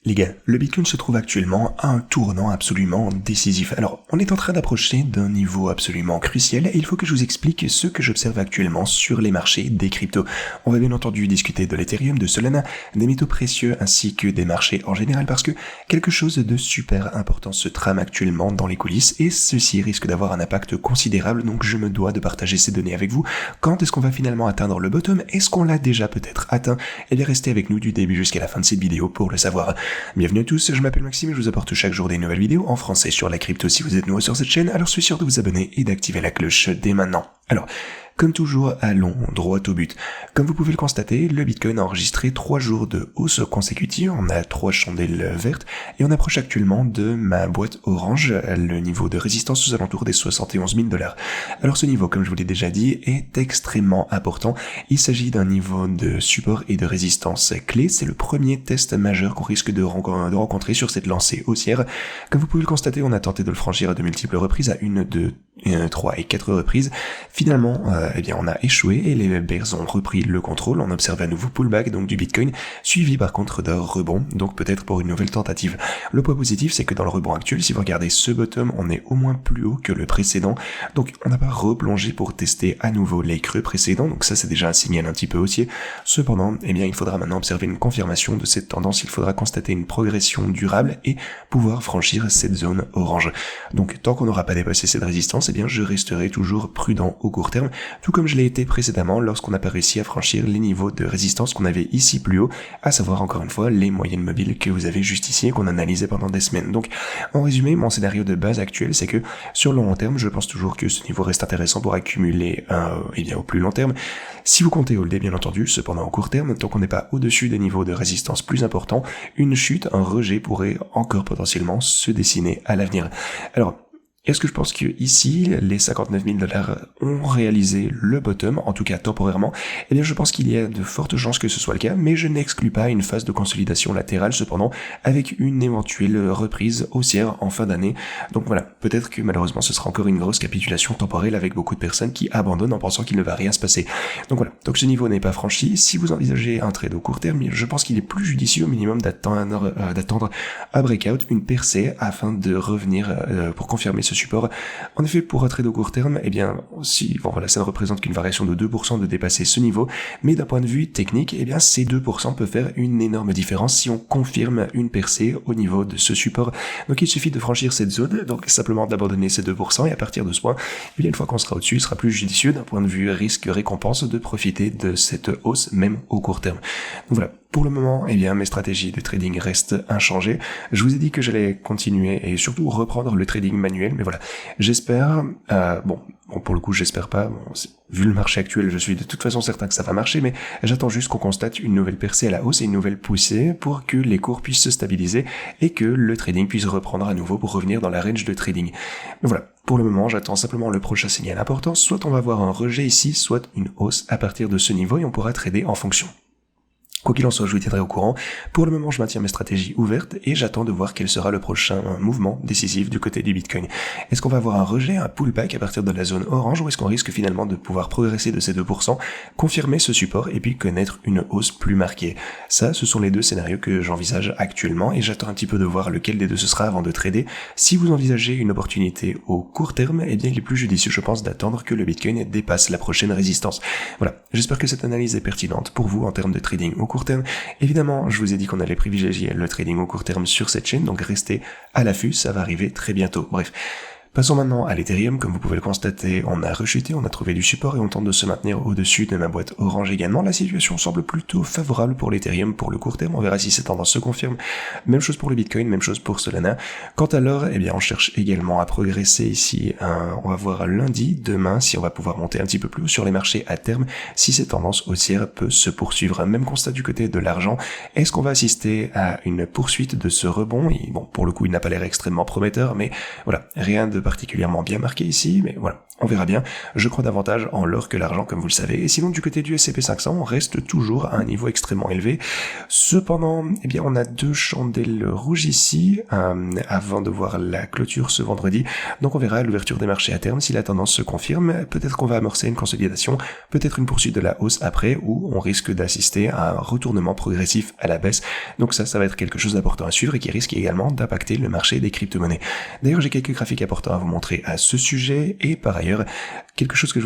Les gars, le Bitcoin se trouve actuellement à un tournant absolument décisif. Alors, on est en train d'approcher d'un niveau absolument crucial et il faut que je vous explique ce que j'observe actuellement sur les marchés des cryptos. On va bien entendu discuter de l'Ethereum, de Solana, des métaux précieux ainsi que des marchés en général parce que quelque chose de super important se trame actuellement dans les coulisses et ceci risque d'avoir un impact considérable, donc je me dois de partager ces données avec vous. Quand est-ce qu'on va finalement atteindre le bottom? Est-ce qu'on l'a déjà peut-être atteint? Eh bien, restez avec nous du début jusqu'à la fin de cette vidéo pour le savoir. Bienvenue à tous, je m'appelle Maxime et je vous apporte chaque jour des nouvelles vidéos en français sur la crypto. Si vous êtes nouveau sur cette chaîne, alors soyez sûr de vous abonner et d'activer la cloche dès maintenant. Alors, comme toujours, allons droit au but. Comme vous pouvez le constater, le Bitcoin a enregistré 3 jours de hausse consécutive, on a 3 chandelles vertes, et on approche actuellement de ma boîte orange, le niveau de résistance aux alentours des 71 000 $. Alors ce niveau, comme je vous l'ai déjà dit, est extrêmement important. Il s'agit d'un niveau de support et de résistance clé. C'est le premier test majeur qu'on risque de rencontrer sur cette lancée haussière. Comme vous pouvez le constater, on a tenté de le franchir à de multiples reprises, à 1, 2, 3 et 4 reprises. Finalement, on a échoué et les bears ont repris le contrôle. On observe un nouveau pullback donc du Bitcoin, suivi par contre d'un rebond, donc peut-être pour une nouvelle tentative. Le point positif, c'est que dans le rebond actuel, si vous regardez ce bottom, on est au moins plus haut que le précédent. Donc on n'a pas replongé pour tester à nouveau les creux précédents. Donc ça, c'est déjà un signal un petit peu haussier. Cependant, il faudra maintenant observer une confirmation de cette tendance. Il faudra constater une progression durable et pouvoir franchir cette zone orange. Donc tant qu'on n'aura pas dépassé cette résistance, je resterai toujours prudent au court terme, tout comme je l'ai été précédemment lorsqu'on n'a pas réussi à franchir les niveaux de résistance qu'on avait ici plus haut, à savoir encore une fois les moyennes mobiles que vous avez juste ici et qu'on analysait pendant des semaines. Donc en résumé, mon scénario de base actuel, c'est que sur le long terme, je pense toujours que ce niveau reste intéressant pour accumuler au plus long terme. Si vous comptez holder bien entendu, cependant au court terme, tant qu'on n'est pas au-dessus des niveaux de résistance plus importants, une chute, un rejet pourrait encore potentiellement se dessiner à l'avenir. Alors, est-ce que je pense que ici, les 59 000 $ ont réalisé le bottom, en tout cas temporairement? Eh bien, je pense qu'il y a de fortes chances que ce soit le cas, mais je n'exclus pas une phase de consolidation latérale cependant, avec une éventuelle reprise haussière en fin d'année. Donc voilà, peut-être que malheureusement ce sera encore une grosse capitulation temporelle avec beaucoup de personnes qui abandonnent en pensant qu'il ne va rien se passer. Donc voilà, donc ce niveau n'est pas franchi. Si vous envisagez un trade au court terme, je pense qu'il est plus judicieux au minimum d'attendre un breakout, une percée, afin de revenir pour confirmer ce support. En effet, pour un trade au court terme, ça ne représente qu'une variation de 2% de dépasser ce niveau, mais d'un point de vue technique, ces 2% peuvent faire une énorme différence si on confirme une percée au niveau de ce support. Donc il suffit de franchir cette zone, donc simplement d'abandonner ces 2%, et à partir de ce point, une fois qu'on sera au-dessus, il sera plus judicieux d'un point de vue risque-récompense de profiter de cette hausse, même au court terme. Donc voilà. Pour le moment, mes stratégies de trading restent inchangées. Je vous ai dit que j'allais continuer et surtout reprendre le trading manuel, mais voilà. J'espère, pour le coup, j'espère pas. Vu le marché actuel, je suis de toute façon certain que ça va marcher, mais j'attends juste qu'on constate une nouvelle percée à la hausse et une nouvelle poussée pour que les cours puissent se stabiliser et que le trading puisse reprendre à nouveau pour revenir dans la range de trading. Mais voilà. Pour le moment, j'attends simplement le prochain signal important. Soit on va avoir un rejet ici, soit une hausse à partir de ce niveau et on pourra trader en fonction. Quoi qu'il en soit, je vous tiendrai au courant. Pour le moment, je maintiens mes stratégies ouvertes et j'attends de voir quel sera le prochain mouvement décisif du côté du Bitcoin. Est-ce qu'on va avoir un rejet, un pullback à partir de la zone orange ou est-ce qu'on risque finalement de pouvoir progresser de ces 2%, confirmer ce support et puis connaître une hausse plus marquée? Ça, ce sont les deux scénarios que j'envisage actuellement et j'attends un petit peu de voir lequel des deux ce sera avant de trader. Si vous envisagez une opportunité au court terme, il est plus judicieux, je pense, d'attendre que le Bitcoin dépasse la prochaine résistance. Voilà. J'espère que cette analyse est pertinente pour vous en termes de trading au court terme. Évidemment, je vous ai dit qu'on allait privilégier le trading au court terme sur cette chaîne, donc restez à l'affût, ça va arriver très bientôt. Bref. Passons maintenant à l'Ethereum. Comme vous pouvez le constater, on a rechuté, on a trouvé du support et on tente de se maintenir au-dessus de ma boîte orange également. La situation semble plutôt favorable pour l'Ethereum pour le court terme. On verra si cette tendance se confirme. Même chose pour le Bitcoin, même chose pour Solana. Quant à l'or, on cherche également à progresser ici. On va voir lundi, demain, si on va pouvoir monter un petit peu plus haut sur les marchés à terme, si cette tendance haussière peut se poursuivre. Même constat du côté de l'argent. Est-ce qu'on va assister à une poursuite de ce rebond? Pour le coup, il n'a pas l'air extrêmement prometteur, mais voilà, rien de particulièrement bien marqué ici, mais voilà, on verra bien. Je crois davantage en l'or que l'argent, comme vous le savez. Et sinon, du côté du S&P 500, on reste toujours à un niveau extrêmement élevé. Cependant, eh bien, on a 2 chandelles rouges ici, avant de voir la clôture ce vendredi. Donc on verra à l'ouverture des marchés à terme si la tendance se confirme. Peut-être qu'on va amorcer une consolidation, peut-être une poursuite de la hausse après, ou on risque d'assister à un retournement progressif à la baisse. Donc ça va être quelque chose d'important à suivre et qui risque également d'impacter le marché des crypto-monnaies. D'ailleurs, j'ai quelques graphiques importants à vous montrer à ce sujet, et par ailleurs, quelque chose que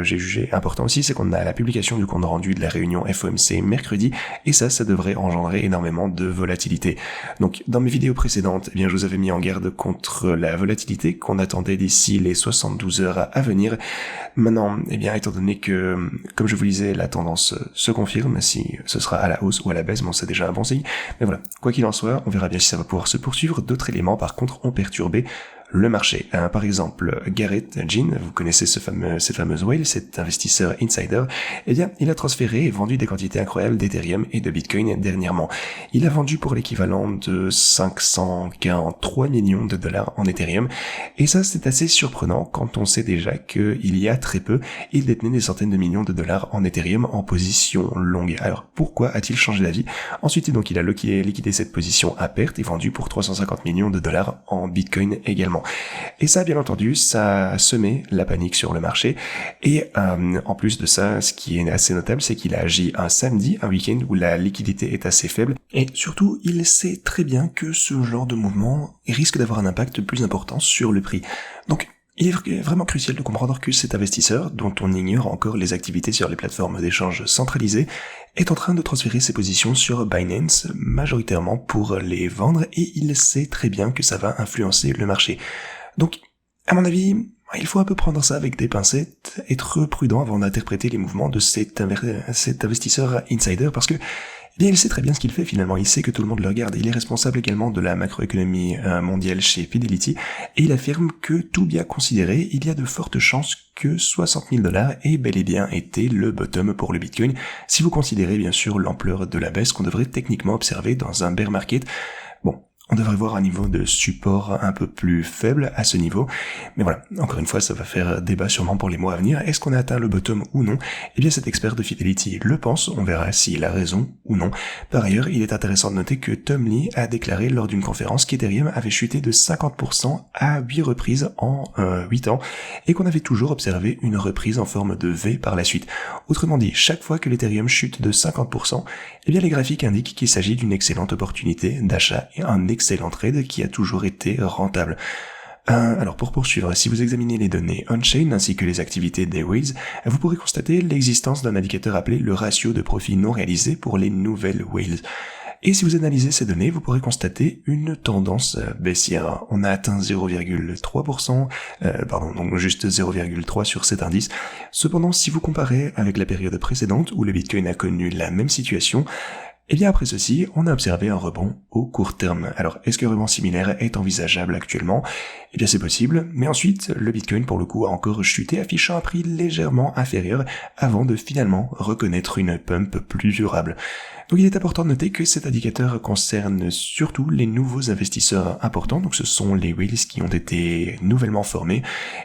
j'ai jugé important aussi, c'est qu'on a la publication du compte rendu de la réunion FOMC mercredi, et ça devrait engendrer énormément de volatilité. Donc, dans mes vidéos précédentes, eh bien, je vous avais mis en garde contre la volatilité qu'on attendait d'ici les 72 heures à venir. Maintenant, eh bien, étant donné que, comme je vous disais, la tendance se confirme, si ce sera à la hausse ou à la baisse, bon, c'est déjà un bon signe. Mais voilà, quoi qu'il en soit, on verra bien si ça va pouvoir se poursuivre. D'autres éléments, par contre, ont perturbé le marché. Par exemple, Garrett Jean, vous connaissez cette fameuse whale, cet investisseur insider, eh bien, il a transféré et vendu des quantités incroyables d'Ethereum et de Bitcoin dernièrement. Il a vendu pour l'équivalent de 543 millions de dollars en Ethereum, et ça, c'est assez surprenant quand on sait déjà qu'il y a très peu, il détenait des centaines de millions de dollars en Ethereum en position longue. Alors, pourquoi a-t-il changé d'avis? Ensuite, donc, il a liquidé cette position à perte et vendu pour 350 millions de dollars en Bitcoin également. Et ça, bien entendu, ça a semé la panique sur le marché. Et en plus de ça, ce qui est assez notable, c'est qu'il a agi un samedi, un week-end où la liquidité est assez faible. Et surtout, il sait très bien que ce genre de mouvement risque d'avoir un impact plus important sur le prix. Donc, il est vraiment crucial de comprendre que cet investisseur, dont on ignore encore les activités sur les plateformes d'échange centralisées, est en train de transférer ses positions sur Binance, majoritairement pour les vendre, et il sait très bien que ça va influencer le marché. Donc, à mon avis, il faut un peu prendre ça avec des pincettes, être prudent avant d'interpréter les mouvements de cet investisseur insider, parce que eh bien, il sait très bien ce qu'il fait finalement, il sait que tout le monde le regarde, il est responsable également de la macroéconomie mondiale chez Fidelity, et il affirme que tout bien considéré, il y a de fortes chances que 60 000 dollars ait bel et bien été le bottom pour le Bitcoin, si vous considérez bien sûr l'ampleur de la baisse qu'on devrait techniquement observer dans un bear market. Bon, on devrait voir un niveau de support un peu plus faible à ce niveau. Mais voilà, encore une fois, ça va faire débat sûrement pour les mois à venir. Est-ce qu'on a atteint le bottom ou non? Eh bien, cet expert de Fidelity le pense, on verra s'il a raison ou non. Par ailleurs, il est intéressant de noter que Tom Lee a déclaré lors d'une conférence qu'Ethereum avait chuté de 50% à 8 reprises en 8 ans, et qu'on avait toujours observé une reprise en forme de V par la suite. Autrement dit, chaque fois que l'Ethereum chute de 50%, eh bien les graphiques indiquent qu'il s'agit d'une excellente opportunité d'achat et un excellent trade qui a toujours été rentable. Alors pour poursuivre, si vous examinez les données on-chain ainsi que les activités des whales, vous pourrez constater l'existence d'un indicateur appelé le ratio de profit non réalisé pour les nouvelles whales. Et si vous analysez ces données, vous pourrez constater une tendance baissière. On a atteint 0,3%, donc juste 0,3 sur cet indice. Cependant, si vous comparez avec la période précédente où le Bitcoin a connu la même situation, et bien après ceci, on a observé un rebond au court terme. Alors, est-ce qu'un rebond similaire est envisageable actuellement? Eh bien c'est possible, mais ensuite, le Bitcoin pour le coup a encore chuté, affichant un prix légèrement inférieur avant de finalement reconnaître une pump plus durable. Donc il est important de noter que cet indicateur concerne surtout les nouveaux investisseurs importants, donc ce sont les whales qui ont été nouvellement formés,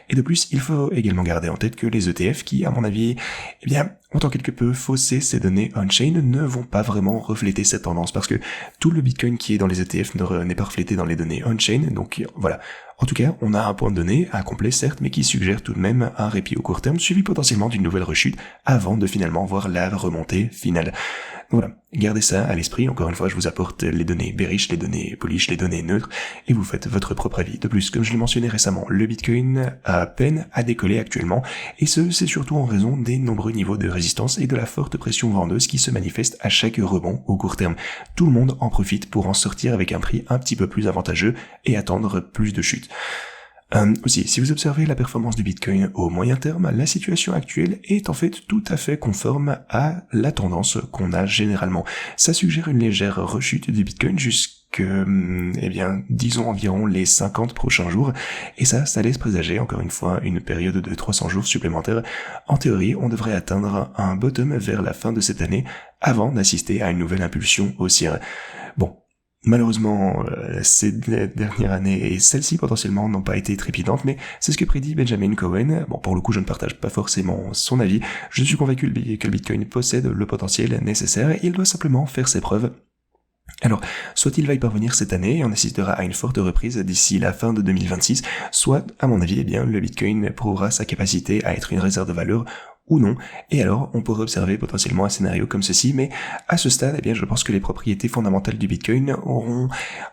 et de plus il faut également garder en tête que les ETF qui, à mon avis, eh bien, ont en quelque peu faussé ces données on-chain, ne vont pas vraiment refléter cette tendance, parce que tout le Bitcoin qui est dans les ETF n'est pas reflété dans les données on-chain, donc voilà. En tout cas, on a un point de données incomplet certes, mais qui suggère tout de même un répit au court terme, suivi potentiellement d'une nouvelle rechute, avant de finalement voir la remontée finale. Voilà, gardez ça à l'esprit, encore une fois je vous apporte les données bearish, les données bullish, les données neutres, et vous faites votre propre avis. De plus, comme je l'ai mentionné récemment, le Bitcoin a peine à décoller actuellement, et c'est surtout en raison des nombreux niveaux de résistance et de la forte pression vendeuse qui se manifeste à chaque rebond au court terme. Tout le monde en profite pour en sortir avec un prix un petit peu plus avantageux et attendre plus de chutes. Aussi, si vous observez la performance du Bitcoin au moyen terme, la situation actuelle est en fait tout à fait conforme à la tendance qu'on a généralement. Ça suggère une légère rechute du Bitcoin disons environ les 50 prochains jours, et ça laisse présager encore une fois une période de 300 jours supplémentaires. En théorie, on devrait atteindre un bottom vers la fin de cette année, avant d'assister à une nouvelle impulsion haussière. Bon. Malheureusement, ces dernières années et celles-ci potentiellement n'ont pas été trépidantes, mais c'est ce que prédit Benjamin Cohen. Bon, pour le coup, je ne partage pas forcément son avis. Je suis convaincu que le Bitcoin possède le potentiel nécessaire et il doit simplement faire ses preuves. Alors, soit il va y parvenir cette année et on assistera à une forte reprise d'ici la fin de 2026, soit, à mon avis, eh bien, le Bitcoin prouvera sa capacité à être une réserve de valeur ou non, et alors on pourrait observer potentiellement un scénario comme ceci, mais à ce stade, eh bien, je pense que les propriétés fondamentales du Bitcoin auront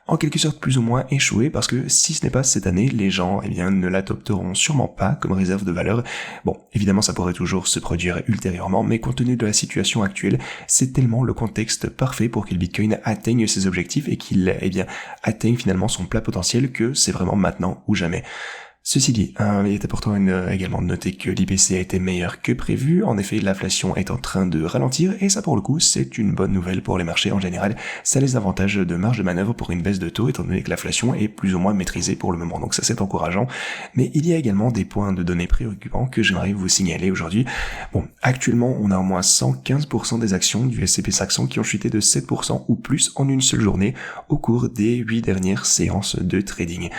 en quelque sorte plus ou moins échoué, parce que si ce n'est pas cette année, les gens, eh bien, ne l'adopteront sûrement pas comme réserve de valeur. Bon, évidemment, ça pourrait toujours se produire ultérieurement, mais compte tenu de la situation actuelle, c'est tellement le contexte parfait pour que le Bitcoin atteigne ses objectifs et qu'il, eh bien, atteigne finalement son plein potentiel, que c'est vraiment maintenant ou jamais. Ceci dit, il est important également de noter que l'IPC a été meilleur que prévu. En effet, l'inflation est en train de ralentir et ça pour le coup, c'est une bonne nouvelle pour les marchés en général. Ça laisse davantage de marge de manœuvre pour une baisse de taux étant donné que l'inflation est plus ou moins maîtrisée pour le moment. Donc ça, c'est encourageant. Mais il y a également des points de données préoccupants que j'aimerais vous signaler aujourd'hui. Bon, actuellement, on a au moins 115% des actions du S&P 500 qui ont chuté de 7% ou plus en une seule journée au cours des 8 dernières séances de trading.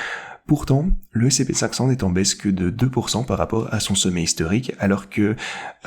Pourtant, le S&P 500 n'est en baisse que de 2% par rapport à son sommet historique, alors que,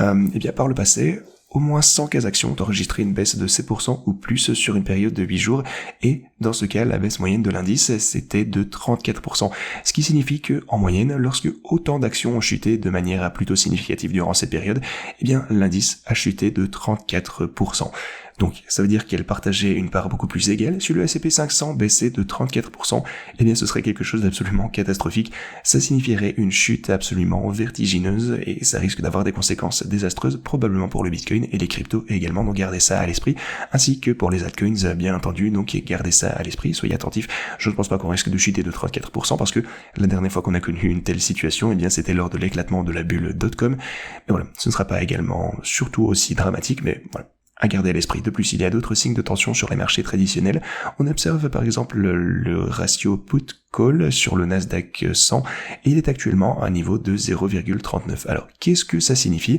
eh bien, par le passé, au moins 115 actions ont enregistré une baisse de 7% ou plus sur une période de 8 jours, et dans ce cas, la baisse moyenne de l'indice, c'était de 34%. Ce qui signifie que, en moyenne, lorsque autant d'actions ont chuté de manière plutôt significative durant cette période, eh bien, l'indice a chuté de 34%. Donc, ça veut dire qu'elle partageait une part beaucoup plus égale. Si le S&P 500 baissait de 34%, eh bien, ce serait quelque chose d'absolument catastrophique. Ça signifierait une chute absolument vertigineuse et ça risque d'avoir des conséquences désastreuses, probablement pour le Bitcoin et les cryptos également. Donc, gardez ça à l'esprit, ainsi que pour les altcoins, bien entendu. Donc, gardez ça à l'esprit, soyez attentifs. Je ne pense pas qu'on risque de chuter de 34% parce que la dernière fois qu'on a connu une telle situation, eh bien, c'était lors de l'éclatement de la bulle .com. Mais voilà, ce ne sera pas également surtout aussi dramatique, mais voilà. À garder à l'esprit. De plus, il y a d'autres signes de tension sur les marchés traditionnels. On observe par exemple le ratio put-call sur le Nasdaq 100 et il est actuellement à un niveau de 0,39. Alors, qu'est-ce que ça signifie ?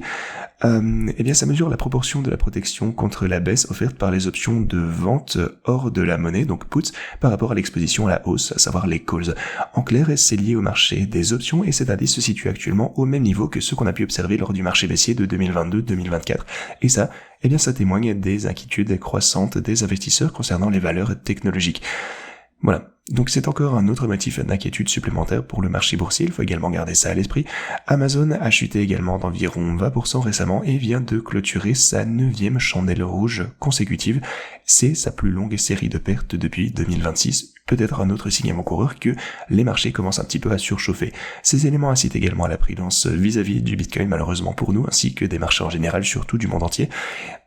Eh bien, ça mesure la proportion de la protection contre la baisse offerte par les options de vente hors de la monnaie, donc puts, par rapport à l'exposition à la hausse, à savoir les calls. En clair, c'est lié au marché des options et cet indice se situe actuellement au même niveau que ce qu'on a pu observer lors du marché baissier de 2022-2024. Et ça, eh bien, ça témoigne des inquiétudes croissantes des investisseurs concernant les valeurs technologiques. Voilà. Donc c'est encore un autre motif d'inquiétude supplémentaire pour le marché boursier, il faut également garder ça à l'esprit. Amazon a chuté également d'environ 20% récemment et vient de clôturer sa 9e chandelle rouge consécutive. C'est sa plus longue série de pertes depuis 2026. Peut-être un autre signe avant-coureur que les marchés commencent un petit peu à surchauffer. Ces éléments incitent également à la prudence vis-à-vis du Bitcoin, malheureusement pour nous, ainsi que des marchés en général, surtout du monde entier.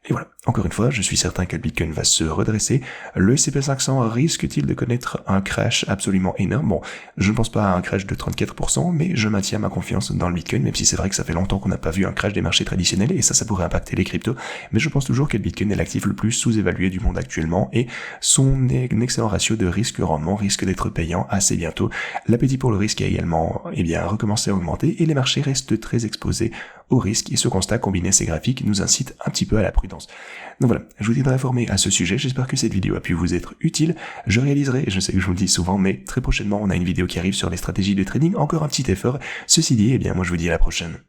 Et voilà, encore une fois, je suis certain que le Bitcoin va se redresser. Le S&P 500 risque-t-il de connaître un crash absolument énorme? Bon, je ne pense pas à un crash de 34%, mais je maintiens ma confiance dans le Bitcoin, même si c'est vrai que ça fait longtemps qu'on n'a pas vu un crash des marchés traditionnels, et ça pourrait impacter les cryptos. Mais je pense toujours que le Bitcoin est l'actif le plus sous-évalué du monde actuellement, et son excellent ratio de risque-rendement risque d'être payant assez bientôt. L'appétit pour le risque a également, eh bien, recommencé à augmenter, et les marchés restent très exposés au risque, et ce constat combiné à ces graphiques nous incite un petit peu à la prudence. Donc voilà, je vous tiendrai informé à ce sujet, j'espère que cette vidéo a pu vous être utile. Je réaliserai, et je sais que je vous le dis souvent, mais très prochainement on a une vidéo qui arrive sur les stratégies de trading, encore un petit effort. Ceci dit, eh bien moi je vous dis à la prochaine.